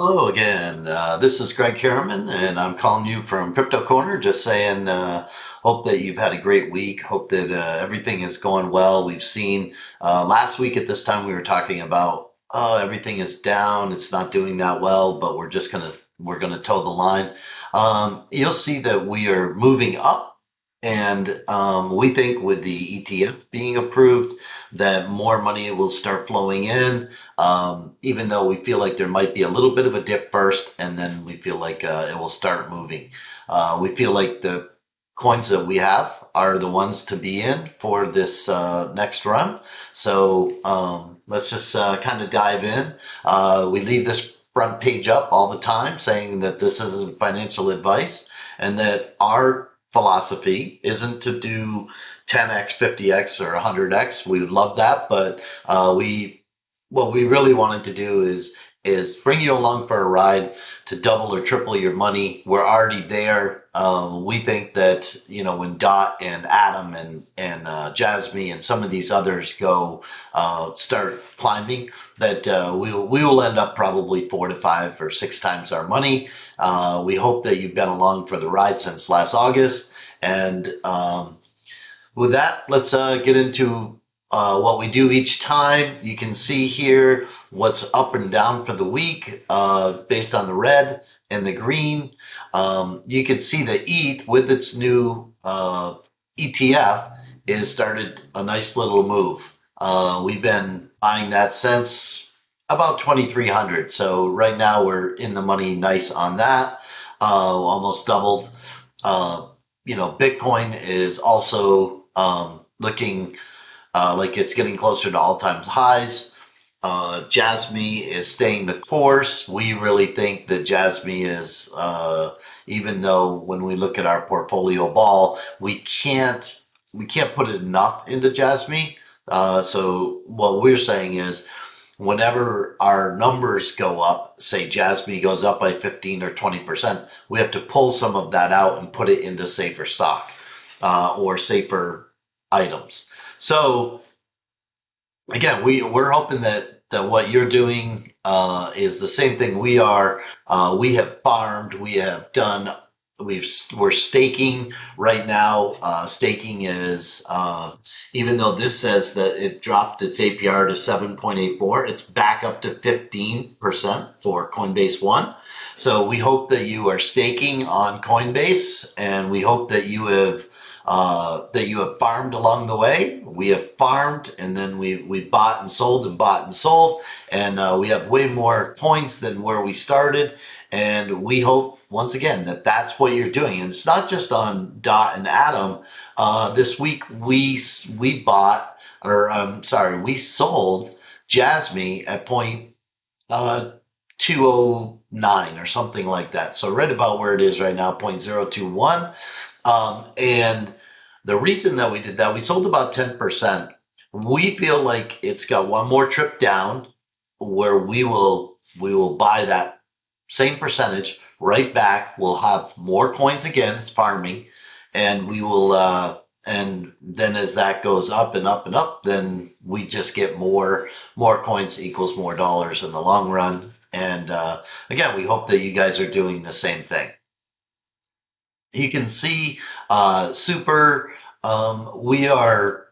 Hello again. This is Greg Harriman, and I'm calling you from Crypto Corner. Just saying, hope that you've had a great week. Hope that everything is going well. We've seen last week at this time we were talking about everything is down. It's not doing that well, but we're gonna toe the line. You'll see that we are moving up, and we think with the ETF being approved, that more money will start flowing in, even though we feel like there might be a little bit of a dip first, and then we feel like it will start moving. We feel like the coins that we have are the ones to be in for this next run. So let's just kind of dive in. We leave this front page up all the time saying that this isn't financial advice and that our philosophy isn't to do 10x, 50x, or 100x. We would love that, but we what we really wanted to do is bring you along for a ride to double or triple your money. We're already there. We think that when Dot and Atom and Jasmine and some of these others go start climbing, that we will end up probably 4 to 5 or 6 times our money. We hope that you've been along for the ride since last August, and with that, let's get into what we do each time. You can see here what's up and down for the week based on the red and the green. You can see that ETH with its new ETF is started a nice little move. We've been buying that since about 2300. So right now we're in the money nice on that. Almost doubled. Bitcoin is also looking like it's getting closer to all-time highs. Jasmy is staying the course. We really think that Jasmy is, even though when we look at our portfolio ball, we can't put enough into Jasmy. So what we're saying is, whenever our numbers go up, say Jasmy goes up by 15 or 20%, we have to pull some of that out and put it into safer stock or safer items. So again, we're hoping that what you're doing is the same thing we are. We have farmed. We have done. We're staking right now. Staking is even though this says that it dropped its APR to 7.84, it's back up to 15% for Coinbase One. So we hope that you are staking on Coinbase, and we hope that you have farmed along the way. We have farmed, and then we bought and sold and bought and sold, and we have way more coins than where we started. And we hope once again that that's what you're doing. And it's not just on Dot and Atom. This week we bought, or I'm sorry, we sold Jasmy at point 209 or something like that. So right about where it is right now, 0.021. And the reason that we did that, we sold about 10%. We feel like it's got one more trip down where we will buy that same percentage right back. We'll have more coins again. It's farming, and we will. And then as that goes up and up and up, then we just get more coins equals more dollars in the long run. And again, we hope that you guys are doing the same thing. You can see super. We are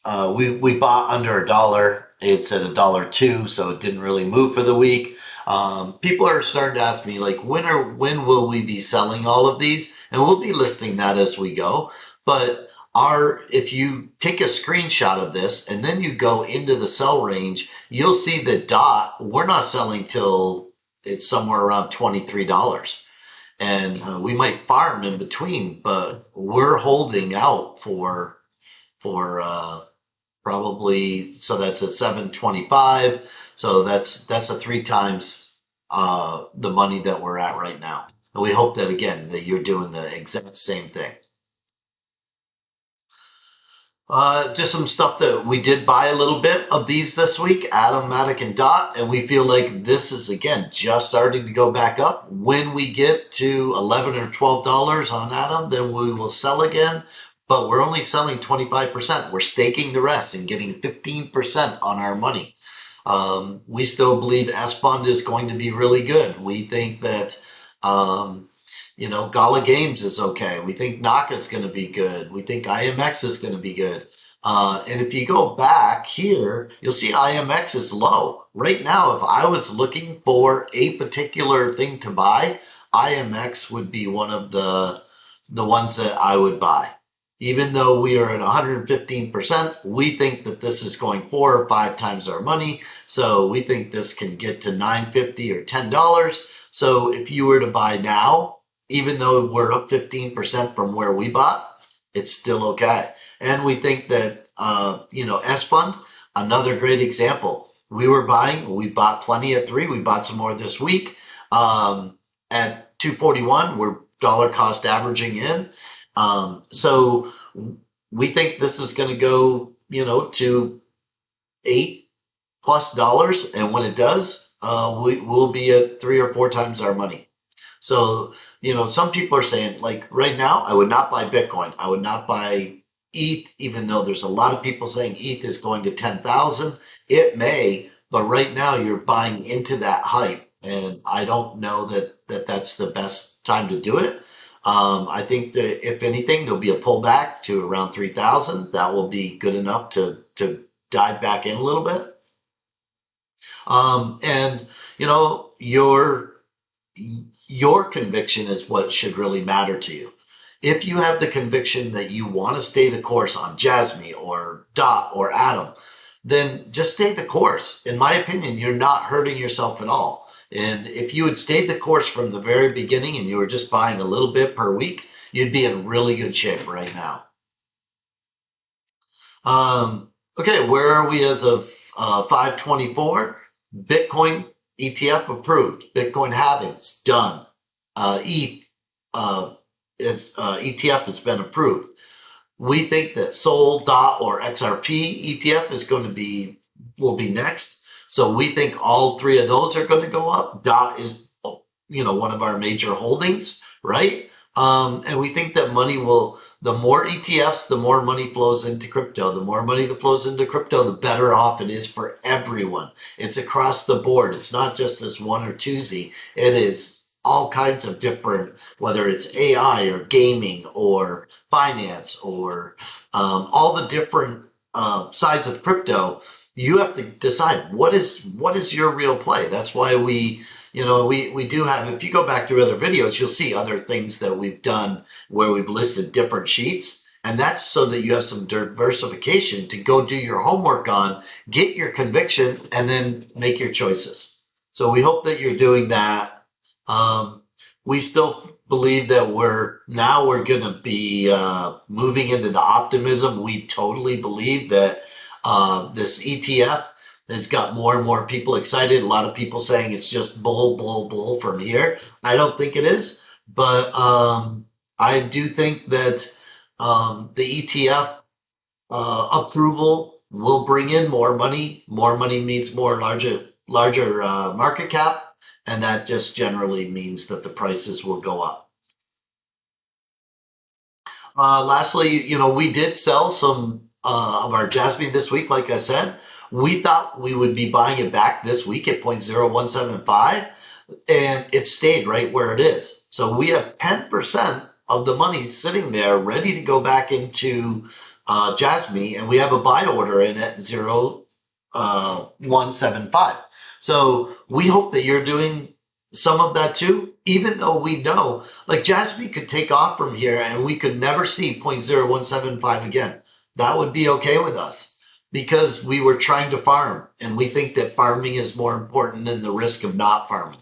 we bought under $1. It's at $1.02, so it didn't really move for the week. People are starting to ask me like, when will we be selling all of these? And we'll be listing that as we go. But if you take a screenshot of this and then you go into the sell range, you'll see that Dot, we're not selling till it's somewhere around $23. And we might farm in between, but we're holding out for probably, so that's a 725. So that's a 3 times the money that we're at right now. And we hope that again that you're doing the exact same thing. Just some stuff that we did buy a little bit of these this week, Automatic and Dot, and we feel like this is again just starting to go back up. When we get to $11 or $12 on Atom, then we will sell again. But we're only selling 25%. We're staking the rest and getting 15% on our money. We still believe S Fund is going to be really good. We think that, um, Gala Games is okay. We think Naka is going to be good. We think IMX is going to be good. And if you go back here, you'll see IMX is low. Right now, if I was looking for a particular thing to buy, IMX would be one of the ones that I would buy. Even though we are at 115%, we think that this is going 4 or 5 times our money. So we think this can get to $9.50 or $10. So if you were to buy now, even though we're up 15% from where we bought, it's still okay. And we think that, S Fund, another great example. We bought plenty at 3. We bought some more this week. At 241, we're dollar cost averaging in. So we think this is going to go, to $8+ and when it does, we'll be at 3 or 4 times our money. So, some people are saying, like right now, I would not buy Bitcoin. I would not buy ETH, even though there's a lot of people saying ETH is going to 10,000. It may, but right now you're buying into that hype. And I don't know that that's the best time to do it. I think that if anything, there'll be a pullback to around 3,000. That will be good enough to dive back in a little bit. And your conviction is what should really matter to you. If you have the conviction that you want to stay the course on Jasmy or Dot or Atom, then just stay the course. In my opinion, you're not hurting yourself at all. And if you had stayed the course from the very beginning and you were just buying a little bit per week, you'd be in really good shape right now. Okay, where are we as of 524? Bitcoin ETF approved. Bitcoin halvings done. ETH ETF has been approved. We think that Sol, DOT, or XRP ETF will be next. So we think all 3 of those are going to go up. DOT is, one of our major holdings, right? And we think that the more ETFs, the more money flows into crypto. The more money that flows into crypto, the better off it is for everyone. It's across the board. It's not just this one or twosie. It is all kinds of different, whether it's AI or gaming or finance or all the different sides of crypto. You have to decide what is your real play. That's why we do have, if you go back through other videos, you'll see other things that we've done where we've listed different sheets. And that's so that you have some diversification to go do your homework on, get your conviction, and then make your choices. So we hope that you're doing that. We still believe that we're going to be moving into the optimism. We totally believe that this ETF has got more and more people excited. A lot of people saying it's just bull, bull, bull from here. I don't think it is, but I do think that the ETF approval will bring in more money. More money means larger market cap, and that just generally means that the prices will go up. Lastly, we did sell some of our Jasmine this week. Like I said, we thought we would be buying it back this week at 0.0175, and it stayed right where it is. So we have 10% of the money sitting there ready to go back into Jasmine, and we have a buy order in at 0.175. So we hope that you're doing some of that too, even though we know like Jasmine could take off from here and we could never see 0.0175 again. That would be okay with us because we were trying to farm and we think that farming is more important than the risk of not farming.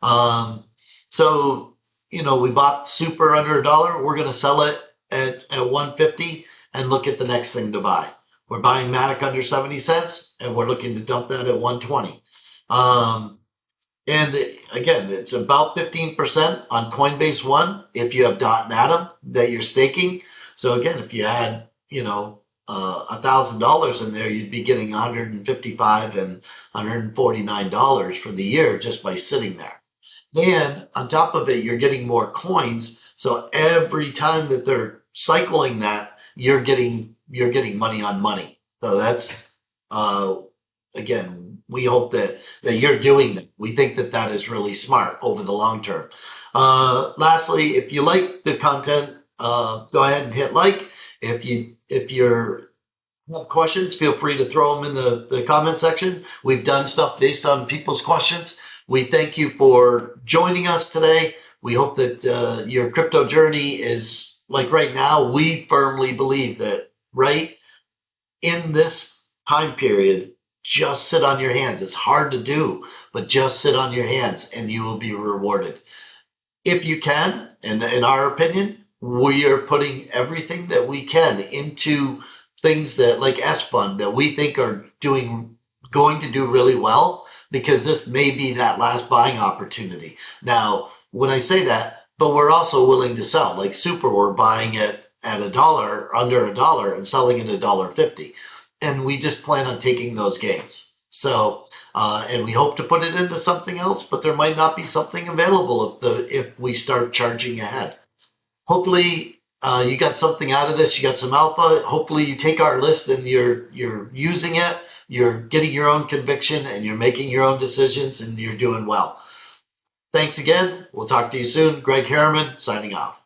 Um, so, we bought super under $1. We're going to sell it at 150 and look at the next thing to buy. We're buying Matic under 70 cents and we're looking to dump that at 120. And again, it's about 15% on Coinbase One if you have Dot and Atom that you're staking. So again, if you had, $1,000 in there, you'd be getting 155 and $149 for the year just by sitting there. And on top of it, you're getting more coins. So every time that they're cycling that, you're getting money on money. So that's again we hope that you're doing that. We think that that is really smart over the long term. Lastly, if you like the content, go ahead and hit like. If you're have questions, feel free to throw them in the comment section. We've done stuff based on people's questions. We thank you for joining us today. We hope that your crypto journey is like right now. We firmly believe that right in this time period, just sit on your hands. It's hard to do, but just sit on your hands and you will be rewarded. If you can, and in our opinion, we are putting everything that we can into things that like S Fund that we think are going to do really well because this may be that last buying opportunity. Now, when I say that, but we're also willing to sell. Like Super, we're buying it at a dollar, under a dollar, and selling it at $1.50. And we just plan on taking those gains. So and we hope to put it into something else, but there might not be something available if we start charging ahead. Hopefully, you got something out of this. You got some alpha. Hopefully, you take our list and you're using it. You're getting your own conviction and you're making your own decisions and you're doing well. Thanks again. We'll talk to you soon. Greg Harriman signing off.